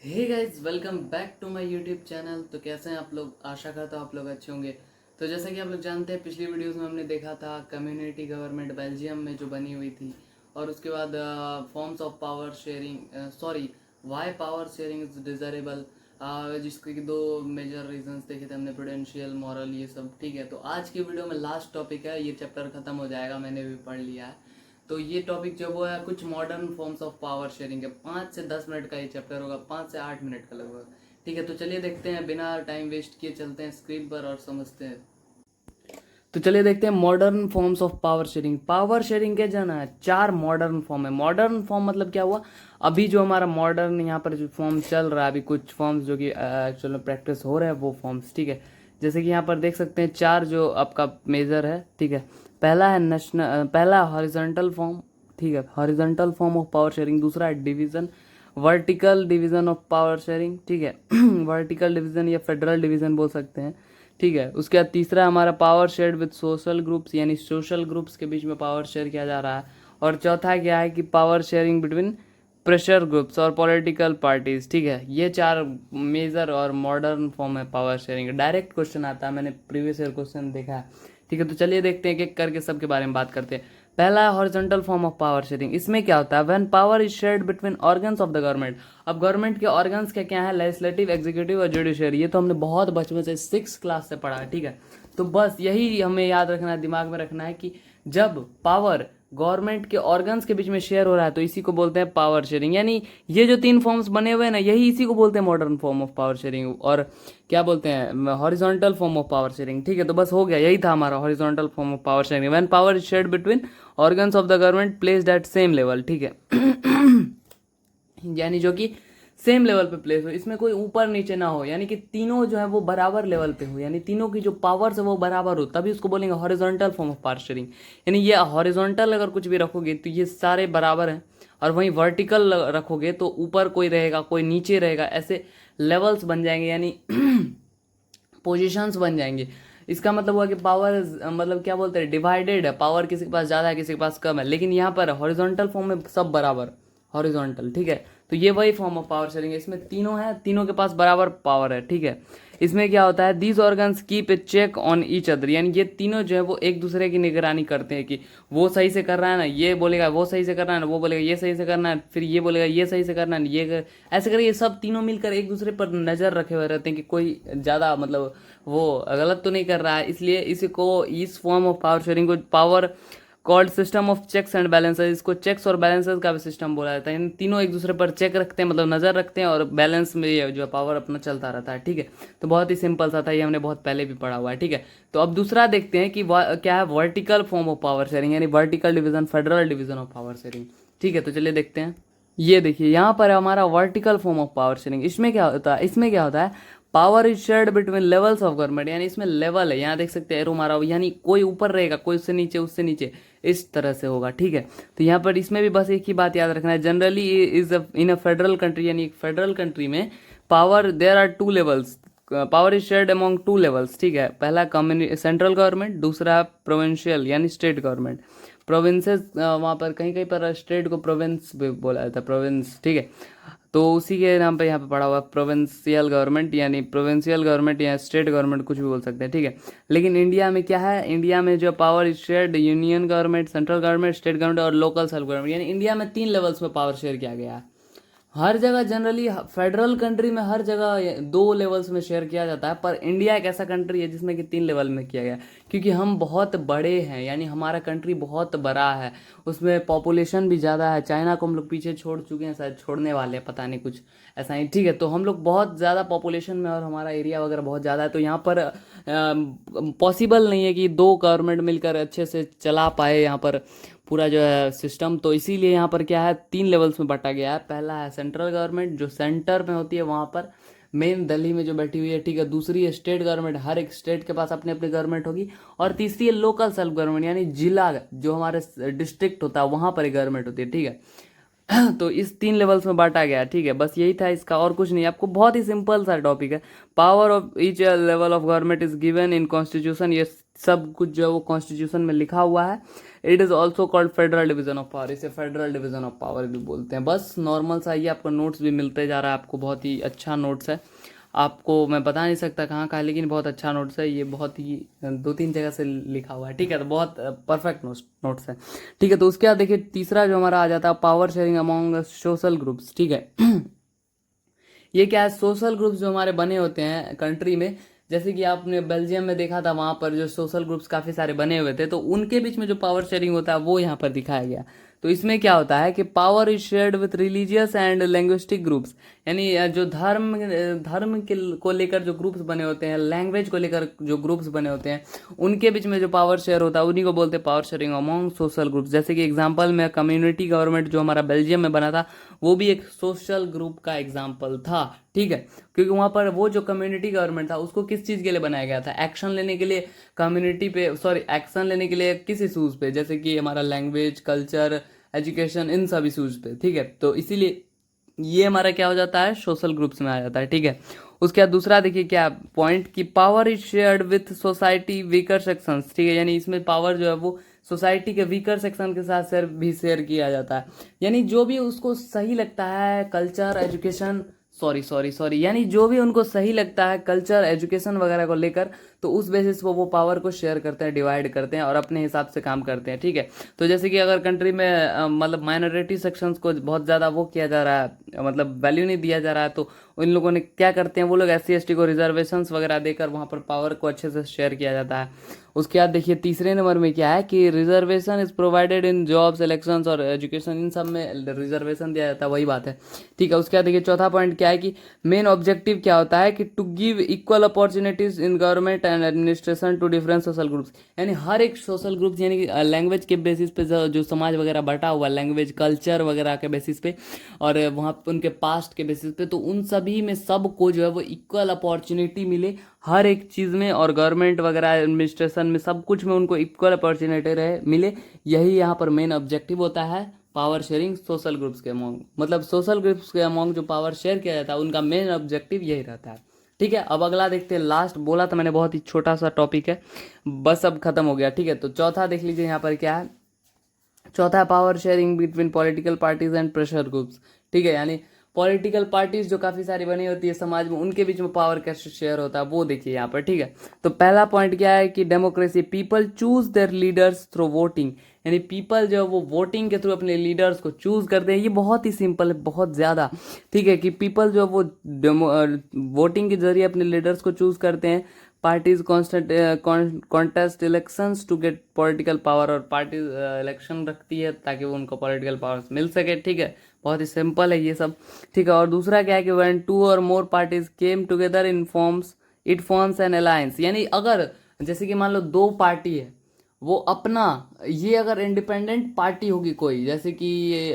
Hey guys, welcome back to my YouTube channel. तो कैसे हैं आप लोग? आशा करता हूँ आप लोग अच्छे होंगे। तो जैसा कि आप लोग जानते हैं, पिछली वीडियोस में हमने देखा था कम्युनिटी गवर्नमेंट बेल्जियम में जो बनी हुई थी, और उसके बाद forms of power sharing, sorry, why power sharing is desirable, जिसके कि दो मेजर रीजंस देखे थे हमने, प्रूडेंशियल, मॉरल, ये सब। ठीक है, तो आज की वीडियो में लास्ट टॉपिक है, ये चैप्टर खत्म हो जाएगा, मैंने भी पढ़ लिया है। तो ये टॉपिक जो वो है कुछ modern forms of power sharing है। 5 से 10 मिनट का ये चैप्टर होगा, 5 से 8 मिनट का लगभग। ठीक है, तो चलिए देखते हैं, बिना टाइम वेस्ट किए चलते हैं स्क्रीन पर और समझते हैं। तो चलिए देखते हैं modern forms of power sharing. Power sharing के जाना है, 4 मॉडर्न फॉर्म है। मॉडर्न फॉर्म मतलब क्या हुआ? अभी जो हमारा मॉडर्न यहाँ पर जो फॉर्म चल रहा है, अभी कुछ फॉर्म्स जो कि एक्चुअल में प्रैक्टिस हो रहे हैं वो फॉर्म्स। ठीक है, जैसे कि यहाँ पर देख सकते हैं 4 जो आपका मेजर है। ठीक है, पहला है पहला हॉरिजॉन्टल फॉर्म। ठीक है, horizontal form of power sharing. दूसरा है division, vertical division of power sharing. ठीक है, वर्टिकल डिवीजन या फेडरल डिवीजन बोल सकते हैं। ठीक है, उसके बाद तीसरा हमारा power share with social groups, यानी सोशल ग्रुप्स के बीच में पावर शेयर किया जा रहा है। और चौथा क्या है कि power sharing between pressure groups और पॉलिटिकल पार्टीज। ठीक है, ये 4 मेजर और मॉडर्न फॉर्म है पावर शेयरिंग। डायरेक्ट क्वेश्चन आता है, मैंने प्रीवियस ईयर क्वेश्चन देखा है। ठीक है, तो चलिए देखते हैं, एक एक करके सबके बारे में बात करते हैं। पहला है horizontal form of power sharing. इसमें क्या होता है? When power is shared between organs of the government. अब गवर्नमेंट के ऑर्गन्स क्या क्या है? लेजिस्लेटिव, एग्जीक्यूटिव और जुडिशियरी। ये तो हमने बहुत बचपन से 6 क्लास से पढ़ा है। ठीक है, तो बस यही हमें याद रखना है, दिमाग में रखना है कि जब पावर गवर्नमेंट के ऑर्गन्स के बीच में शेयर हो रहा है तो इसी को बोलते हैं पावर शेयरिंग। यानी ये जो 3 फॉर्म्स बने हुए हैं ना, यही इसी को बोलते हैं modern form of power sharing, और क्या बोलते हैं? Horizontal form of power sharing. ठीक है, तो बस हो गया, यही था हमारा horizontal form of power sharing. When power is shared between organs of the government placed at same level. ठीक है, यानी जो कि सेम लेवल पे प्लेस हो, इसमें कोई ऊपर नीचे ना हो, यानी कि तीनों जो है वो बराबर लेवल पे हो, यानी तीनों की जो पावर्स है वो बराबर हो, तभी उसको बोलेंगे horizontal form of power sharing. यानी ये हॉरिजॉन्टल अगर कुछ भी रखोगे तो ये सारे बराबर हैं, और वहीं वर्टिकल रखोगे तो ऊपर कोई रहेगा, कोई नीचे रहेगा, ऐसे लेवल्स बन जाएंगे, यानी पोजीशंस बन जाएंगे। इसका मतलब हुआ कि पावर मतलब क्या बोलते हैं, डिवाइडेड है, पावर किसी के पास ज़्यादा है, किसी के पास कम है, लेकिन यहाँ पर हॉरिजॉन्टल फॉर्म में सब बराबर, हॉरिजॉन्टल। ठीक है, तो ये वही फॉर्म ऑफ पावर शेयरिंग है। इसमें तीनों है, तीनों के पास बराबर पावर है। ठीक है, इसमें क्या होता है? These organs keep a check on each other, यानी ये तीनों जो है वो एक दूसरे की निगरानी करते हैं कि वो सही से कर रहा है ना, ये बोलेगा वो सही से कर रहा है ना, वो बोलेगा ये सही से करना है, फिर ये बोलेगा ये सही से करना है, ऐसे करके ये सब तीनों मिलकर एक दूसरे पर नज़र रखे हुए रहते हैं कि कोई ज़्यादा मतलब वो गलत तो नहीं कर रहा है। इसलिए इसी को, इस फॉर्म ऑफ पावर शेयरिंग को power called system of checks and balances, इसको चेक्स और बैलेंसेस का भी सिस्टम बोला जाता है। इन तीनों एक दूसरे पर चेक रखते हैं, मतलब नज़र रखते हैं, और बैलेंस में ये जो पावर अपना चलता रहता है। ठीक है, तो बहुत ही सिंपल सा था, ये हमने बहुत पहले भी पढ़ा हुआ है। ठीक है, तो अब दूसरा देखते हैं कि क्या है vertical form of power sharing, यानी vertical division, federal division of power sharing. ठीक है, तो चलिए देखते हैं। ये देखिए यहाँ पर हमारा vertical form of power sharing. इसमें क्या होता है? इसमें क्या होता है? Power is shared between levels of government, यानी इसमें लेवल है, यहाँ देख सकते हैं एरो मारा हुआ, यानी कोई ऊपर रहेगा, कोई उससे नीचे, उससे नीचे, इस तरह से होगा। ठीक है, तो यहाँ पर इसमें भी बस एक ही बात याद रखना है, generally is in a federal country, यानी एक फेडरल कंट्री में power there are 2 levels, power is shared among 2 levels. ठीक है, पहला सेंट्रल गवर्नमेंट, दूसरा प्रोविंशियल यानी स्टेट गवर्नमेंट। प्रोविंसेस वहाँ पर कहीं कहीं पर स्टेट को प्रोविंस भी बोला जाता है, प्रोविंस। ठीक है, तो उसी के नाम पे यहाँ पे पड़ा हुआ प्रोविंशियल गवर्नमेंट, यानी प्रोविंशियल गवर्नमेंट या स्टेट गवर्नमेंट, कुछ भी बोल सकते हैं। ठीक है, लेकिन इंडिया में क्या है? इंडिया में जो power is shared, union government, central government, state government और लोकल सेल्फ गवर्नमेंट, यानी इंडिया में 3 लेवल्स में पावर शेयर किया गया है। हर जगह जनरली फेडरल कंट्री में हर जगह 2 लेवल्स में शेयर किया जाता है, पर इंडिया एक ऐसा कंट्री है जिसमें कि 3 लेवल में किया गया है, क्योंकि हम बहुत बड़े हैं, यानी हमारा कंट्री बहुत बड़ा है, उसमें पॉपुलेशन भी ज़्यादा है। चाइना को हम लोग पीछे छोड़ चुके हैं, शायद छोड़ने वाले हैं, पता नहीं, कुछ ऐसा ही। ठीक है, तो हम लोग बहुत ज़्यादा पॉपुलेशन में, और हमारा एरिया वगैरह बहुत ज़्यादा है, तो यहाँ पर पॉसिबल नहीं है कि 2 गवर्नमेंट मिलकर अच्छे से चला पाए यहाँ पर पूरा जो है सिस्टम। तो इसीलिए यहाँ पर क्या है, 3 लेवल्स में बांटा गया है। पहला है सेंट्रल गवर्नमेंट, जो सेंटर में होती है, वहाँ पर मेन दिल्ली में जो बैठी हुई है। ठीक है, दूसरी है स्टेट गवर्नमेंट, हर एक स्टेट के पास अपनी अपनी गवर्नमेंट होगी। और तीसरी है लोकल सेल्फ गवर्नमेंट, यानी जिला, जो हमारे डिस्ट्रिक्ट होता है वहाँ पर एक गवर्नमेंट होती है। ठीक है, तो इस 3 लेवल्स में बांटा गया, ठीक है, बस यही था इसका, और कुछ नहीं। आपको बहुत ही सिंपल सा टॉपिक है। Power of each level of government is given in constitution, ये सब कुछ जो है वो कॉन्स्टिट्यूशन में लिखा हुआ है। It is also called federal division of power, इसे फेडरल डिवीजन ऑफ पावर भी बोलते हैं। बस नॉर्मल सा ही आपको नोट्स भी मिलते जा रहा है, आपको बहुत ही अच्छा नोट्स है। आपको मैं बता नहीं सकता कहाँ का है, लेकिन बहुत अच्छा नोट्स है ये, बहुत ही 2-3 जगह से लिखा हुआ है, ठीक है। तो बहुत परफेक्ट नोट्स है, ठीक है। तो उसके बाद देखिए तीसरा जो हमारा आ जाता है, power sharing among social groups, ठीक है। ये क्या है, सोशल ग्रुप्स जो हमारे बने होते हैं कंट्री में, जैसे कि आपने बेल्जियम में देखा था, वहाँ पर जो सोशल ग्रुप्स काफ़ी सारे बने हुए थे, तो उनके बीच में जो पावर शेयरिंग होता है वो यहाँ पर दिखाया गया। तो इसमें क्या होता है कि power is shared with religious and linguistic groups, यानी जो धर्म के को लेकर जो ग्रुप्स बने होते हैं, लैंग्वेज को लेकर जो ग्रुप्स बने होते हैं, उनके बीच में जो पावर शेयर होता है उन्हीं को बोलते हैं power sharing among social groups. जैसे कि एग्जांपल में कम्युनिटी गवर्नमेंट जो हमारा बेल्जियम में बना था, वो भी एक सोशल ग्रुप का एग्जाम्पल था, ठीक है। क्योंकि वहाँ पर वो जो कम्युनिटी गवर्नमेंट था उसको किस चीज़ के लिए बनाया गया था, एक्शन लेने के लिए कम्युनिटी पे, सॉरी एक्शन लेने के लिए किस इशूज़ पे, जैसे कि हमारा लैंग्वेज, कल्चर, एजुकेशन, इन सब इशूज़ पे, ठीक है। तो इसीलिए ये हमारा क्या हो जाता है, सोशल ग्रुप्स में आ जाता है, ठीक है। उसके बाद दूसरा देखिए क्या पॉइंट, की power is shared with society weaker sections, ठीक है, यानी इसमें पावर जो है वो सोसाइटी के वीकर सेक्शन के साथ शेयर किया जाता है। यानी जो भी उसको सही लगता है, कल्चर, एजुकेशन, सॉरी, यानी जो भी उनको सही लगता है कल्चर, एजुकेशन वगैरह को लेकर, तो उस बेसिस पर वो पावर को शेयर करते हैं, डिवाइड करते हैं और अपने हिसाब से काम करते हैं, ठीक है। तो जैसे कि अगर कंट्री में मतलब माइनॉरिटी सेक्शंस को बहुत ज़्यादा वो किया जा रहा है, मतलब वैल्यू नहीं दिया जा रहा है, तो उन लोगों ने क्या करते हैं, वो लोग SC ST को रिजर्वेशंस वगैरह देकर वहाँ पर पावर को अच्छे से शेयर किया जाता है। उसके बाद देखिए तीसरे नंबर में क्या है कि reservation is provided in jobs, elections और एजुकेशन, इन सब में रिजर्वेशन दिया जाता है, वही बात है, ठीक है। उसके बाद देखिए चौथा पॉइंट क्या है कि मेन ऑब्जेक्टिव क्या होता है कि to give equal opportunities in government and administration to different social groups, यानी हर एक सोशल ग्रुप्स, यानी कि लैंग्वेज के बेसिस पे जो समाज वगैरह बटा हुआ है, लैंग्वेज, कल्चर वगैरह के बेसिस पे, और वहाँ पे उनके पास्ट के बेसिस पे, तो उन सभी में सबको जो है वो इक्वल अपॉर्चुनिटी मिले हर एक चीज़ में, और गवर्नमेंट वगैरह एडमिनिस्ट्रेशन में सब कुछ में उनको इक्वल अपॉर्चुनिटी रहे मिले, यही यहाँ पर मेन ऑब्जेक्टिव होता है पावर शेयरिंग सोशल ग्रुप्स के अमॉन्ग। मतलब सोशल ग्रुप्स के अमॉन्ग जो पावर शेयर किया जाता है उनका मेन ऑब्जेक्टिव यही रहता है, ठीक है। अब अगला देखते हैं, लास्ट बोला था मैंने, बहुत ही छोटा सा टॉपिक है, बस अब खत्म हो गया, ठीक है। तो चौथा देख लीजिए यहाँ पर क्या है, चौथा है power sharing between political parties and pressure groups, ठीक है। यानी पॉलिटिकल पार्टीज जो काफ़ी सारी बनी होती है समाज में, उनके बीच में पावर कैसे शेयर होता है वो देखिए यहाँ पर, ठीक है। तो पहला पॉइंट क्या है कि democracy, people choose there leaders through voting, यानी पीपल जो है वो वोटिंग के थ्रू अपने लीडर्स को चूज करते हैं। ये बहुत ही सिंपल है, बहुत ज़्यादा, ठीक है, कि पीपल जो है वो वोटिंग के जरिए अपने लीडर्स को चूज करते हैं। Parties contest elections to get political power, और पार्टीज इलेक्शन रखती है ताकि वो उनको पॉलिटिकल पावर मिल सके, ठीक है। बहुत ही सिंपल है ये सब, ठीक है। और दूसरा क्या है कि व्हेन 2 और more parties came together it forms an alliance, यानी अगर जैसे कि मान लो 2 पार्टी है, वो अपना, ये अगर इंडिपेंडेंट पार्टी होगी कोई, जैसे कि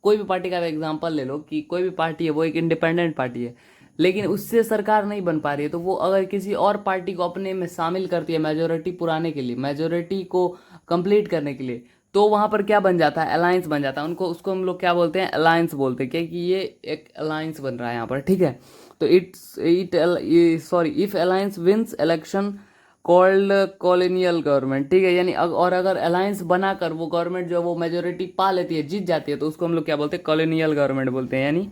कोई भी पार्टी का एग्जांपल ले लो, कि कोई भी पार्टी है वो एक इंडिपेंडेंट पार्टी है, लेकिन उससे सरकार नहीं बन पा रही है, तो वो अगर किसी और पार्टी को अपने में शामिल करती है मेजोरिटी पुराने के लिए, मेजोरिटी को कंप्लीट करने के लिए, तो वहाँ पर क्या बन जाता है, अलायंस बन जाता है। उनको, उसको हम लोग क्या बोलते हैं, अलायंस बोलते हैं, क्योंकि ये एक अलायंस बन रहा है यहाँ पर, ठीक है। तो if alliance wins election called colonial government, ठीक है। यानी और अगर अलायंस बनाकर वो गवर्नमेंट जो है वो मेजोरिटी पा लेती है, जीत जाती है, तो उसको हम लोग क्या बोलते हैं, कॉलोनियल गवर्नमेंट बोलते हैं। यानी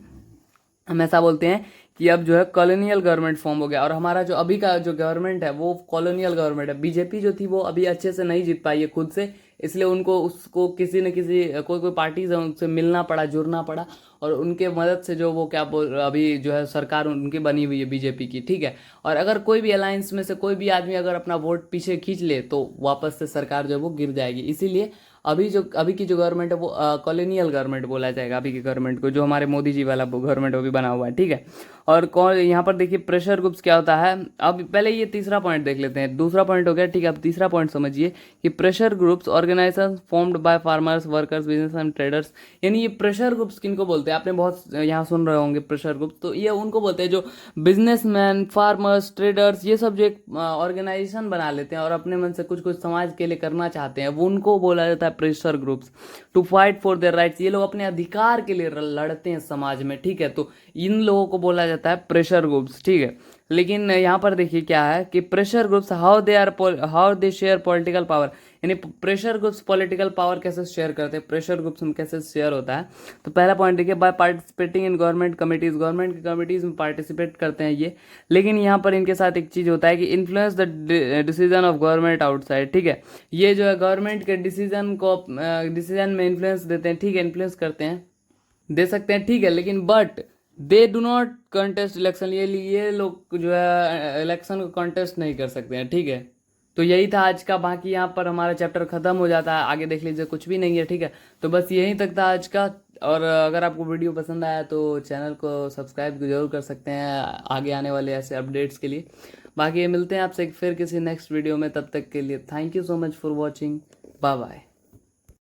हम ऐसा बोलते हैं कि अब जो है कॉलोनियल गवर्नमेंट फॉर्म हो गया, और हमारा जो अभी का जो गवर्नमेंट है वो कॉलोनियल गवर्नमेंट है। बीजेपी जो थी वो अभी अच्छे से नहीं जीत पाई है खुद से, इसलिए उनको, उसको किसी न किसी कोई कोई पार्टीज है उनसे मिलना पड़ा, जुड़ना पड़ा, और उनके मदद से जो वो क्या बोल, अभी जो है सरकार उनकी बनी हुई है बीजेपी की, ठीक है। और अगर कोई भी अलायंस में से कोई भी आदमी अगर अपना वोट पीछे खींच ले, तो वापस से सरकार जो है वो गिर जाएगी। इसीलिए अभी की जो गवर्नमेंट है वो कॉलोनियल गवर्नमेंट बोला जाएगा, अभी की गवर्नमेंट को, जो हमारे मोदी जी वाला गवर्नमेंट वो भी बना हुआ है, ठीक है। और कौन यहाँ पर देखिए प्रेशर ग्रुप्स क्या होता है। अब पहले ये तीसरा पॉइंट देख लेते हैं, दूसरा पॉइंट हो गया, ठीक है। अब तीसरा पॉइंट समझिए कि pressure groups organisation formed by farmers, workers, business and traders. यानी ये प्रेशर ग्रुप्स किनको बोलते हैं, आपने बहुत यहाँ सुन रहे होंगे प्रेशर ग्रुप्स, तो ये उनको बोलते हैं जो बिजनेसमैन, फार्मर्स, ट्रेडर्स, ये सब जो एक ऑर्गेनाइजेशन बना लेते हैं और अपने मन से कुछ कुछ समाज के लिए करना चाहते हैं, वो उनको बोला जाता है pressure groups. To fight for their rights, ये लोग अपने अधिकार के लिए लड़ते हैं समाज में, ठीक है। तो इन लोगों को बोला जाता है प्रेशर ग्रुप्स, ठीक है। लेकिन यहाँ पर देखिए क्या है कि pressure groups how they share political power, यानी प्रेशर ग्रुप्स पॉलिटिकल पावर कैसे शेयर करते हैं, प्रेशर ग्रुप्स में कैसे शेयर होता है। तो पहला पॉइंट देखिए, by participating in government committees, government की कमिटीज में पार्टिसिपेट करते हैं ये। लेकिन यहाँ पर इनके साथ एक चीज होता है कि influence the decision of government outside, ठीक है। ये जो है गवर्नमेंट के डिसीजन में इन्फ्लुएंस देते हैं, ठीक है, इन्फ्लुएंस करते हैं, दे सकते हैं, ठीक है। लेकिन but they do not contest election, ये लोग जो है इलेक्शन को कंटेस्ट नहीं कर सकते हैं, ठीक है। तो यही था आज का, बाकी यहाँ पर हमारा चैप्टर खत्म हो जाता है, आगे देख लीजिए कुछ भी नहीं है, ठीक है। तो बस यहीं तक था आज का। और अगर आपको वीडियो पसंद आया तो चैनल को सब्सक्राइब जरूर कर सकते हैं आगे आने वाले ऐसे अपडेट्स के लिए। बाकी मिलते हैं आपसे फिर किसी नेक्स्ट वीडियो में, तब तक के लिए thank you so much for watching, bye bye.